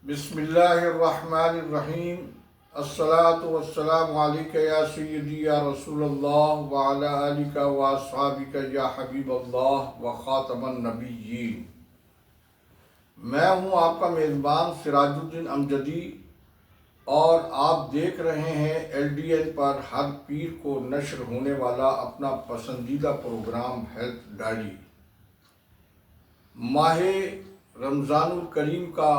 بسم اللہ الرحمن الرحیم الصلاۃ والسلام علیک یا سیدی یا رسول اللہ وعلی آلک و اصحابک یا حبیب اللہ و خاتم النبیین۔ میں ہوں آپ کا میزبان سراج الدین امجدی اور آپ دیکھ رہے ہیں LDN پر ہر پیر کو نشر ہونے والا اپنا پسندیدہ پروگرام ہیلتھ ڈائری۔ ماہ رمضان الکریم کا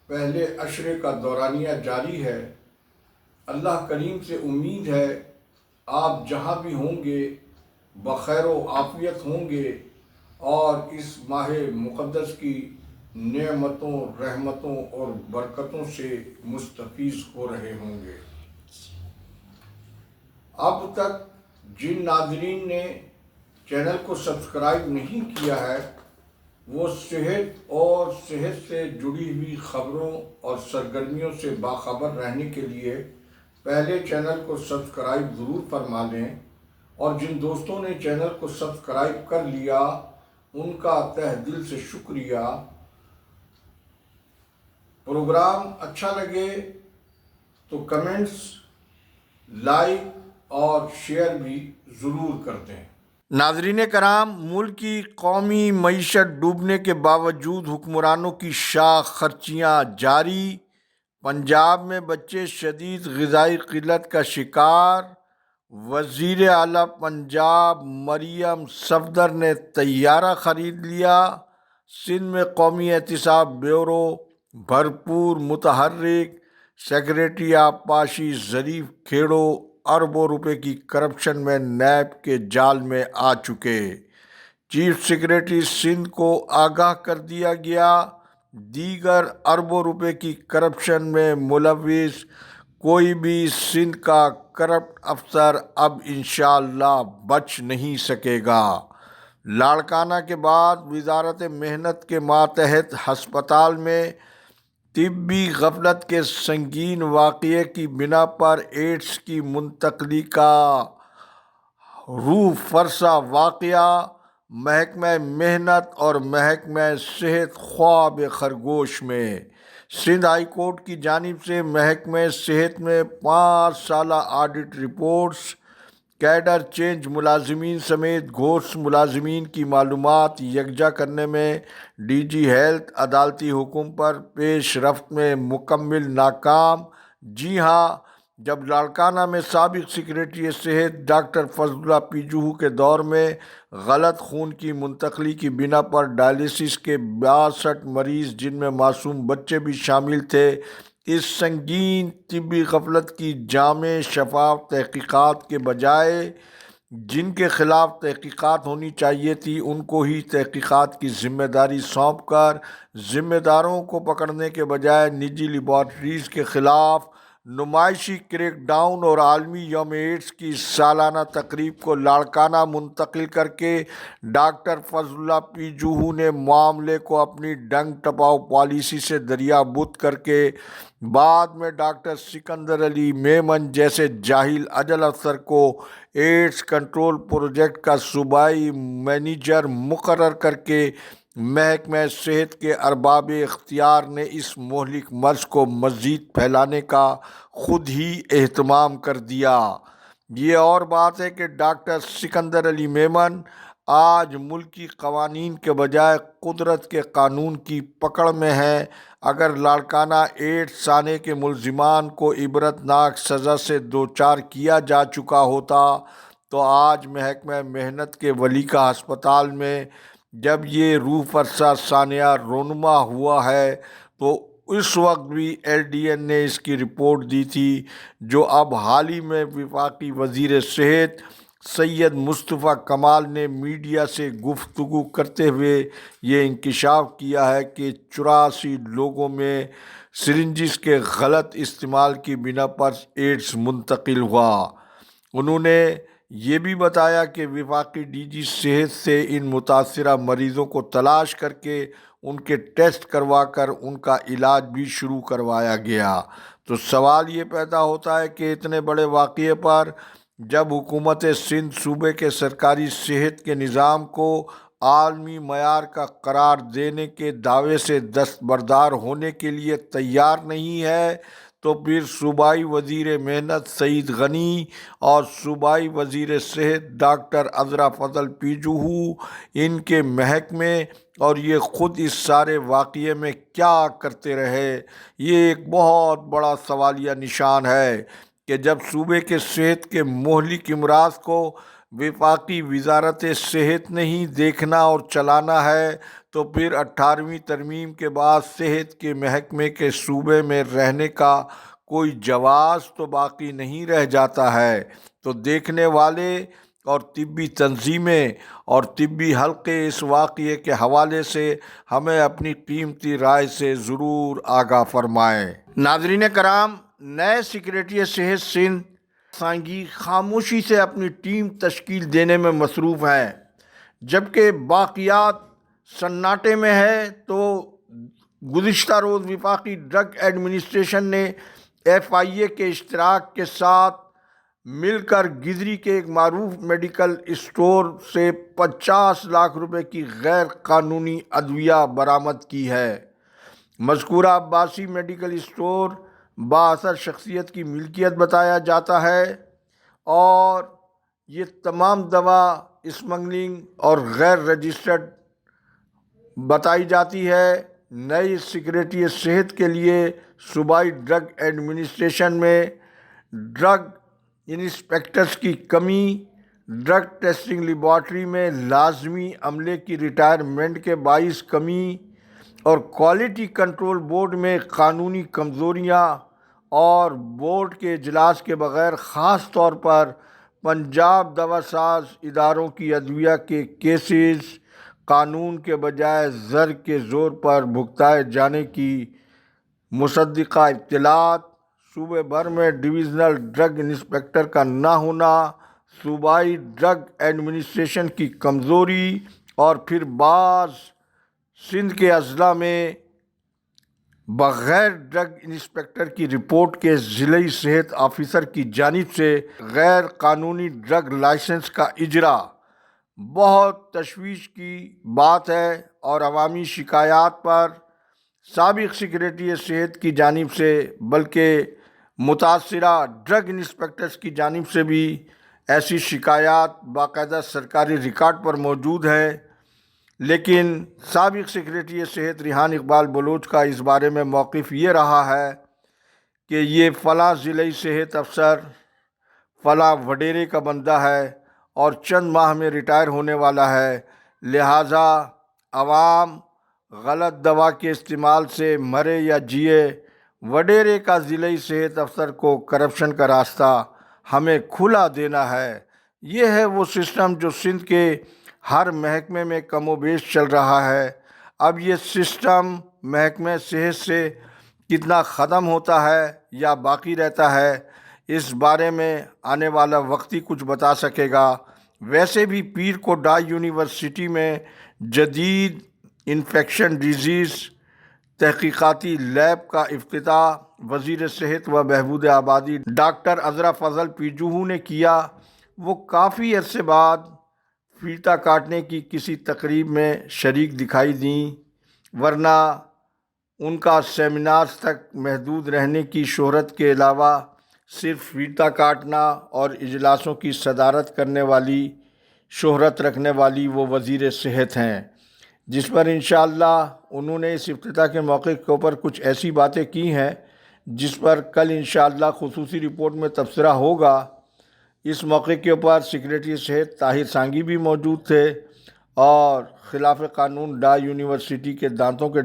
پہلے عشرے کا دورانیہ جاری ہے۔ اللہ کریم سے امید ہے آپ جہاں بھی ہوں گے بخیر و عافیت ہوں گے اور اس ماہ مقدس کی نعمتوں، رحمتوں اور برکتوں سے مستفیض ہو رہے ہوں گے۔ اب تک جن ناظرین نے چینل کو سبسکرائب نہیں کیا ہے وہ صحت اور صحت سے جڑی ہوئی خبروں اور سرگرمیوں سے باخبر رہنے کے لیے پہلے چینل کو سبسکرائب ضرور فرما لیں، اور جن دوستوں نے چینل کو سبسکرائب کر لیا ان کا تہ دل سے شکریہ۔ پروگرام اچھا لگے تو کمنٹس، لائک اور شیئر بھی ضرور کر دیں۔ ناظرین کرام، ملک کی قومی معیشت ڈوبنے کے باوجود حکمرانوں کی شاخ خرچیاں جاری۔ پنجاب میں بچے شدید غذائی قلت کا شکار۔ وزیر اعلیٰ پنجاب مریم صفدر نے طیارہ خرید لیا۔ سندھ میں قومی احتساب بیورو بھرپور متحرک۔ سیکریٹری آبپاشی ظریف کھیڑو اربوں روپے کی کرپشن میں نیب کے جال میں آ چکے۔ چیف سیکریٹری سندھ کو آگاہ کر دیا گیا۔ دیگر اربوں روپے کی کرپشن میں ملوث کوئی بھی سندھ کا کرپٹ افسر اب انشاءاللہ بچ نہیں سکے گا۔ لاڑکانہ کے بعد وزارت محنت کے ماتحت ہسپتال میں طبی غفلت کے سنگین واقعے کی بنا پر ایڈز کی منتقلی کا روح فرسا واقعہ۔ محکمہ محنت اور محکمہ صحت خواب خرگوش میں۔ سندھ ہائی کورٹ کی جانب سے محکمہ صحت میں 5 سالہ آڈٹ رپورٹس، کیڈر چینج ملازمین سمیت گھوست ملازمین کی معلومات یکجا کرنے میں DG ہیلتھ عدالتی حکم پر پیش رفت میں مکمل ناکام۔ جی ہاں، جب لاڑکانہ میں سابق سیکریٹری صحت ڈاکٹر فضل اللہ پی جوہو کے دور میں غلط خون کی منتقلی کی بنا پر ڈائلیسس کے 62 مریض جن میں معصوم بچے بھی شامل تھے، اس سنگین طبی غفلت کی جامع شفاف تحقیقات کے بجائے جن کے خلاف تحقیقات ہونی چاہیے تھی ان کو ہی تحقیقات کی ذمہ داری سونپ کر ذمہ داروں کو پکڑنے کے بجائے نجی لیبارٹریز کے خلاف نمائشی کریک ڈاؤن اور عالمی یوم ایڈز کی سالانہ تقریب کو لاڑکانہ منتقل کر کے ڈاکٹر فضل اللہ پی جوہو نے معاملے کو اپنی ڈنگ ٹپاؤ پالیسی سے دریابت کر کے بعد میں ڈاکٹر سکندر علی میمن جیسے جاہل اجل افسر کو ایڈز کنٹرول پروجیکٹ کا صوبائی مینیجر مقرر کر کے محکمہ صحت کے ارباب اختیار نے اس مہلک مرض کو مزید پھیلانے کا خود ہی اہتمام کر دیا۔ یہ اور بات ہے کہ ڈاکٹر سکندر علی میمن آج ملکی قوانین کے بجائے قدرت کے قانون کی پکڑ میں ہیں۔ اگر لاڑکانہ ایڈز سانے کے ملزمان کو عبرتناک سزا سے دوچار کیا جا چکا ہوتا تو آج محکمہ محنت کے ولی کا ہسپتال میں جب یہ روح فرسا سانحہ رونما ہوا ہے تو اس وقت بھی LDN نے اس کی رپورٹ دی تھی، جو اب حال ہی میں وفاقی وزیر صحت سید مصطفیٰ کمال نے میڈیا سے گفتگو کرتے ہوئے یہ انکشاف کیا ہے کہ 84 لوگوں میں سرنجز کے غلط استعمال کی بنا پر ایڈز منتقل ہوا۔ انہوں نے یہ بھی بتایا کہ وفاقی DG صحت سے ان متاثرہ مریضوں کو تلاش کر کے ان کے ٹیسٹ کروا کر ان کا علاج بھی شروع کروایا گیا۔ تو سوال یہ پیدا ہوتا ہے کہ اتنے بڑے واقعے پر جب حکومت سندھ صوبے کے سرکاری صحت کے نظام کو عالمی معیار کا قرار دینے کے دعوے سے دستبردار ہونے کے لیے تیار نہیں ہے تو پھر صوبائی وزیر محنت سعید غنی اور صوبائی وزیر صحت ڈاکٹر عذرا فضل پیجوہو، ان کے محکمے اور یہ خود اس سارے واقعے میں کیا کرتے رہے؟ یہ ایک بہت بڑا سوالیہ نشان ہے کہ جب صوبے کے صحت کے مہلک امراض کو وفاقی وزارت صحت نہیں دیکھنا اور چلانا ہے تو پھر 18ویں ترمیم کے بعد صحت کے محکمے کے صوبے میں رہنے کا کوئی جواز تو باقی نہیں رہ جاتا ہے۔ تو دیکھنے والے اور طبی تنظیمیں اور طبی حلقے اس واقعے کے حوالے سے ہمیں اپنی قیمتی رائے سے ضرور آگاہ فرمائیں۔ ناظرین کرام، نئے سیکریٹری صحت سندھ سانگی خاموشی سے اپنی ٹیم تشکیل دینے میں مصروف ہیں، جبکہ باقیات سناٹے میں ہے۔ تو گزشتہ روز وفاقی ڈرگ ایڈمنسٹریشن نے FIA کے اشتراک کے ساتھ مل کر گزری کے ایک معروف میڈیکل اسٹور سے 50 لاکھ روپے کی غیر قانونی ادویہ برآمد کی ہے۔ مذکورہ عباسی میڈیکل اسٹور بااثر شخصیت کی ملکیت بتایا جاتا ہے اور یہ تمام دوا اسمگلنگ اور غیر رجسٹرڈ بتائی جاتی ہے۔ نئی سیکریٹری صحت کے لیے صوبائی ڈرگ ایڈمنسٹریشن میں ڈرگ انسپیکٹرز کی کمی، ڈرگ ٹیسٹنگ لیبارٹری میں لازمی عملے کی ریٹائرمنٹ کے باعث کمی اور کوالٹی کنٹرول بورڈ میں قانونی کمزوریاں اور بورڈ کے اجلاس کے بغیر خاص طور پر پنجاب دوا ساز اداروں کی ادویہ کے کیسز قانون کے بجائے زر کے زور پر بھگتائے جانے کی مصدقہ اطلاعات، صوبے بھر میں ڈویژنل ڈرگ انسپیکٹر کا نہ ہونا، صوبائی ڈرگ ایڈمنسٹریشن کی کمزوری اور پھر بعض سندھ کے اضلاع میں بغیر ڈرگ انسپیکٹر کی رپورٹ کے ضلعی صحت آفیسر کی جانب سے غیر قانونی ڈرگ لائسنس کا اجرا بہت تشویش کی بات ہے اور عوامی شکایات پر سابق سیکریٹری صحت کی جانب سے بلکہ متاثرہ ڈرگ انسپیکٹرز کی جانب سے بھی ایسی شکایات باقاعدہ سرکاری ریکارڈ پر موجود ہیں، لیکن سابق سیکریٹری صحت ریحان اقبال بلوچ کا اس بارے میں موقف یہ رہا ہے کہ یہ فلاں ضلعی صحت افسر فلاں وڈیرے کا بندہ ہے اور چند ماہ میں ریٹائر ہونے والا ہے، لہٰذا عوام غلط دوا کے استعمال سے مرے یا جیے، وڈیرے کا ضلعی صحت افسر کو کرپشن کا راستہ ہمیں کھلا دینا ہے۔ یہ ہے وہ سسٹم جو سندھ کے ہر محکمے میں کم و بیش چل رہا ہے۔ اب یہ سسٹم محکمہ صحت سے کتنا ختم ہوتا ہے یا باقی رہتا ہے، اس بارے میں آنے والا وقت ہی کچھ بتا سکے گا۔ ویسے بھی پیر کو ڈائی یونیورسٹی میں جدید انفیکشن ڈیزیز تحقیقاتی لیب کا افتتاح وزیر صحت و بہبود آبادی ڈاکٹر عذرا فضل پیجوہو نے کیا۔ وہ کافی عرصے بعد فیتا کاٹنے کی کسی تقریب میں شریک دکھائی دیں، ورنہ ان کا سیمینارز تک محدود رہنے کی شہرت کے علاوہ صرف فیتا کاٹنا اور اجلاسوں کی صدارت کرنے والی شہرت رکھنے والی وہ وزیر صحت ہیں، جس پر انشاءاللہ انہوں نے اس افتتاح کے موقع کے اوپر کچھ ایسی باتیں کی ہیں جس پر کل انشاءاللہ خصوصی رپورٹ میں تبصرہ ہوگا۔ اس موقع کے اوپر سیکریٹری صحت طاہر سانگی بھی موجود تھے اور خلاف قانون ڈائی یونیورسٹی کے دانتوں کے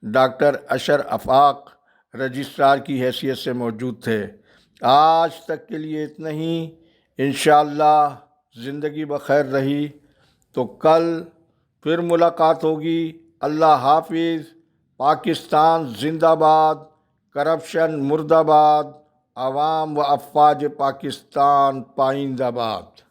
ڈاکٹر اشر افاق رجسٹرار کی حیثیت سے موجود تھے۔ آج تک کے لیے اتنا ہی، انشاءاللہ زندگی بخیر رہی تو کل پھر ملاقات ہوگی۔ اللہ حافظ۔ پاکستان زندہ باد، کرپشن مردہ باد، عوام و افواج پاکستان پائندہ باد۔